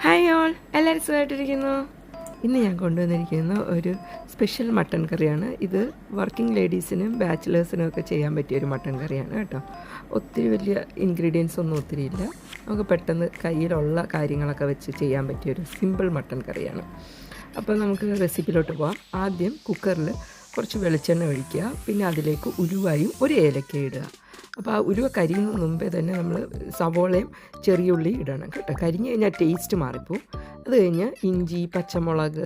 Hi all, എല്ലാവരും സുഖമായിട്ടിരിക്കുന്നു. ഇന്ന് ഞാൻ കൊണ്ടുവന്നിരിക്കുന്ന ഒരു സ്പെഷ്യൽ മട്ടൻ കറിയാണ്. ഇത് വർക്കിംഗ് ലേഡീസിനും ബാച്ചിലേഴ്സിനും ഒക്കെ ചെയ്യാൻ പറ്റിയൊരു മട്ടൻ കറിയാണ് കേട്ടോ. ഒത്തിരി വലിയ ഇൻഗ്രീഡിയൻസ് ഒന്നും ഒത്തിരി ഇല്ല. നമുക്ക് പെട്ടെന്ന് കയ്യിലുള്ള കാര്യങ്ങളൊക്കെ വെച്ച് ചെയ്യാൻ പറ്റിയൊരു സിമ്പിൾ മട്ടൻ കറിയാണ്. അപ്പോൾ നമുക്ക് റെസിപ്പിയിലോട്ട് പോകാം. ആദ്യം കുക്കറിൽ കുറച്ച് വെളിച്ചെണ്ണ ഒഴിക്കുക, പിന്നെ അതിലേക്ക് ഉലുവായും ഒരു ഏലക്ക ഇടുക. അപ്പോൾ ആ ഉലുവ കരിയുന്ന മുമ്പേ തന്നെ നമ്മൾ സവോളയും ചെറിയ ഉള്ളി ഇടണം കേട്ടോ. കരിഞ്ഞ് കഴിഞ്ഞാൽ ടേസ്റ്റ് മാറിപ്പോവും. അത് കഴിഞ്ഞ് ഇഞ്ചി, പച്ചമുളക്,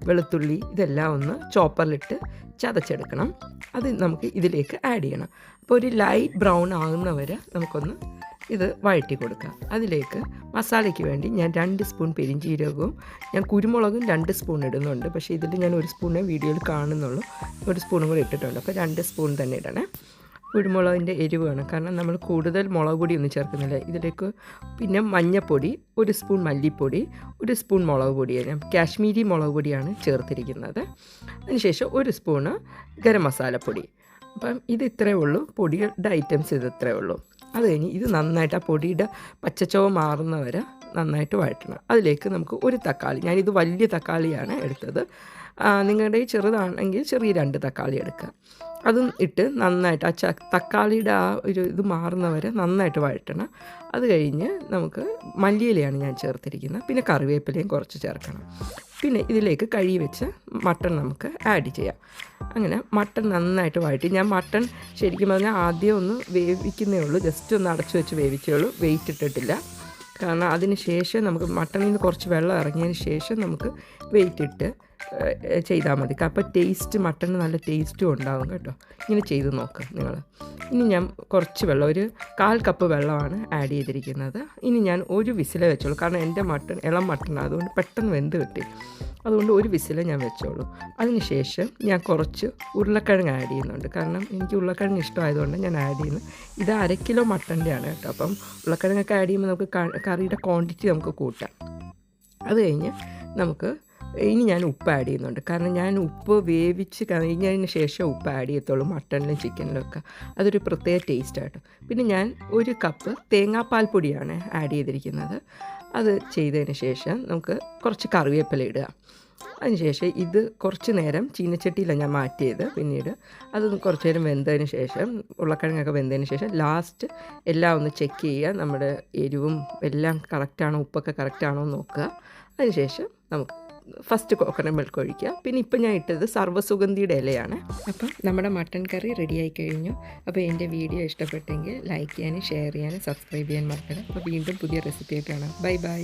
വെളുത്തുള്ളി ഇതെല്ലാം ഒന്ന് ചോപ്പറിലിട്ട് ചതച്ചെടുക്കണം. അത് നമുക്ക് ഇതിലേക്ക് ആഡ് ചെയ്യണം. അപ്പോൾ ഒരു ലൈറ്റ് ബ്രൗൺ ആകുന്നവരെ നമുക്കൊന്ന് ഇത് വഴറ്റി കൊടുക്കുക. അതിലേക്ക് മസാലയ്ക്ക് വേണ്ടി ഞാൻ 2 സ്പൂൺ പെരിഞ്ചീരകവും ഞാൻ കുരുമുളകും 2 സ്പൂൺ ഇടുന്നുണ്ട്. പക്ഷേ ഇതിൽ ഞാൻ 1 സ്പൂണേ വീഡിയോയിൽ കാണുന്നുള്ളൂ. 1 സ്പൂണും കൂടി ഇട്ടിട്ടുണ്ട്. അപ്പോൾ 2 സ്പൂൺ തന്നെ ഇടണേ. കുരുമുളകിൻ്റെ എരിവ് വേണം, കാരണം നമ്മൾ കൂടുതൽ മുളക് പൊടി ഒന്നും ചേർക്കുന്നില്ല ഇതിലേക്ക്. പിന്നെ മഞ്ഞൾപ്പൊടി, 1 സ്പൂൺ മല്ലിപ്പൊടി, 1 സ്പൂൺ മുളക് പൊടിയാണ്, കാശ്മീരി മുളക് പൊടിയാണ് ചേർത്തിരിക്കുന്നത്. അതിനുശേഷം 1 സ്പൂണ് ഗരം മസാലപ്പൊടി. അപ്പം ഇത് ഇത്രയേ ഉള്ളൂ, പൊടിയുടെ ഐറ്റംസ് ഇത് ഇത്രയേ ഉള്ളൂ. അത് കഴിഞ്ഞ് ഇത് നന്നായിട്ട് ആ പൊടിയുടെ പച്ചച്ചോവ മാറുന്നവരെ നന്നായിട്ട് വഴറ്റണം. അതിലേക്ക് നമുക്ക് 1 തക്കാളി, ഞാനിത് വലിയ തക്കാളിയാണ് എടുത്തത്. നിങ്ങളുടെ ചെറുതാണെങ്കിൽ ചെറിയ 2 തക്കാളി എടുക്കുക. അതും ഇട്ട് നന്നായിട്ട് ആ തക്കാളിയുടെ ആ ഒരു ഇത് മാറുന്നവരെ നന്നായിട്ട് വഴറ്റണം. അത് കഴിഞ്ഞ് നമുക്ക് മല്ലിയിലയാണ് ഞാൻ ചേർത്തിരിക്കുന്നത്. പിന്നെ കറിവേപ്പിലയും കുറച്ച് ചേർക്കണം. പിന്നെ ഇതിലേക്ക് കഴുകി വെച്ച് മട്ടൺ നമുക്ക് ആഡ് ചെയ്യാം. അങ്ങനെ മട്ടൺ നന്നായിട്ട് വഴറ്റി, ഞാൻ മട്ടൺ ശരിക്കും പറഞ്ഞാൽ ആദ്യം ഒന്ന് വേവിക്കുന്നേ ഉള്ളൂ, ജസ്റ്റ് ഒന്ന് അടച്ചു വെച്ച് വേവിച്ചേ ഉള്ളൂ, വെയിറ്റ് ഇട്ടിട്ടില്ല. കാരണം അതിന് ശേഷം നമുക്ക് മട്ടണിൽ നിന്ന് കുറച്ച് വെള്ളം ഇറങ്ങിയതിന് ശേഷം നമുക്ക് വെയിറ്റ് ഇട്ട് ചെയ്താൽ മതി. അപ്പോൾ ടേസ്റ്റ്, മട്ടണിന് നല്ല ടേസ്റ്റും ഉണ്ടാകും കേട്ടോ. ഇങ്ങനെ ചെയ്ത് നോക്ക് നിങ്ങൾ. ഇനി ഞാൻ കുറച്ച് വെള്ളം, ഒരു 1/4 കപ്പ് വെള്ളമാണ് ആഡ് ചെയ്തിരിക്കുന്നത്. ഇനി ഞാൻ 1 വിസിലേ വെച്ചോളൂ, കാരണം എൻ്റെ മട്ടൺ ഇളം മട്ടൺ അതുകൊണ്ട് പെട്ടെന്ന് വെന്ത് കിട്ടി. അതുകൊണ്ട് 1 വിസിലേ ഞാൻ വെച്ചോളൂ. അതിന് ശേഷം ഞാൻ കുറച്ച് ഉരുളക്കിഴങ്ങ് ആഡ് ചെയ്യുന്നുണ്ട്, കാരണം എനിക്ക് ഉരുളക്കിഴങ്ങ് ഇഷ്ടമായതുകൊണ്ട് ഞാൻ ആഡ് ചെയ്യുന്നു. ഇത് 1/2 കിലോ മട്ടൻ്റെയാണ് കേട്ടോ. അപ്പം ഉരുളക്കിഴങ്ങൊക്കെ ആഡ് ചെയ്യുമ്പോൾ നമുക്ക് കറിയുടെ ക്വാണ്ടിറ്റി നമുക്ക് കൂട്ടാം. അത് കഴിഞ്ഞ് നമുക്ക് ഇനി ഞാൻ ഉപ്പ് ആഡ് ചെയ്യുന്നുണ്ട്, കാരണം ഞാൻ ഉപ്പ് വേവിച്ച് കഴിഞ്ഞതിന് ശേഷം ഉപ്പ് ആഡ് ചെയ്യത്തുള്ളൂ മട്ടണിലും ചിക്കനിലും ഒക്കെ. അതൊരു പ്രത്യേക ടേസ്റ്റായിട്ട്. പിന്നെ ഞാൻ 1 കപ്പ് തേങ്ങാപ്പാൽ പൊടിയാണ് ആഡ് ചെയ്തിരിക്കുന്നത്. അത് ചെയ്തതിന് ശേഷം നമുക്ക് കുറച്ച് കറിവേപ്പില ഇടുക. അതിനുശേഷം ഇത് കുറച്ച് നേരം ചീനച്ചട്ടിയിലാണ് ഞാൻ മാറ്റിയത്. പിന്നീട് അത് കുറച്ച് നേരം വെന്തതിന് ശേഷം, ഉരുളക്കിഴങ്ങൊക്കെ വെന്തതിന് ശേഷം ലാസ്റ്റ് എല്ലാം ഒന്ന് ചെക്ക് ചെയ്യുക, നമ്മുടെ എരിവും എല്ലാം കറക്റ്റാണോ, ഉപ്പൊക്കെ കറക്റ്റാണോ എന്ന് നോക്കുക. അതിനുശേഷം നമുക്ക് ഫസ്റ്റ് കോക്കനട്ട് മിൽക്ക് ഒഴിക്കുക. പിന്നെ ഇപ്പം ഞാൻ ഇട്ടത് സർവ്വസുഗന്ധിയുടെ ഇലയാണ്. അപ്പം നമ്മുടെ മട്ടൻ കറി റെഡിയായി കഴിഞ്ഞു. അപ്പോൾ എൻ്റെ വീഡിയോ ഇഷ്ടപ്പെട്ടെങ്കിൽ ലൈക്ക് ചെയ്യാനും ഷെയർ ചെയ്യാനും സബ്സ്ക്രൈബ് ചെയ്യാൻ മറക്കരുത്. അപ്പോൾ വീണ്ടും പുതിയ റെസിപ്പിയൊക്കെ കാണാം. Bye bye.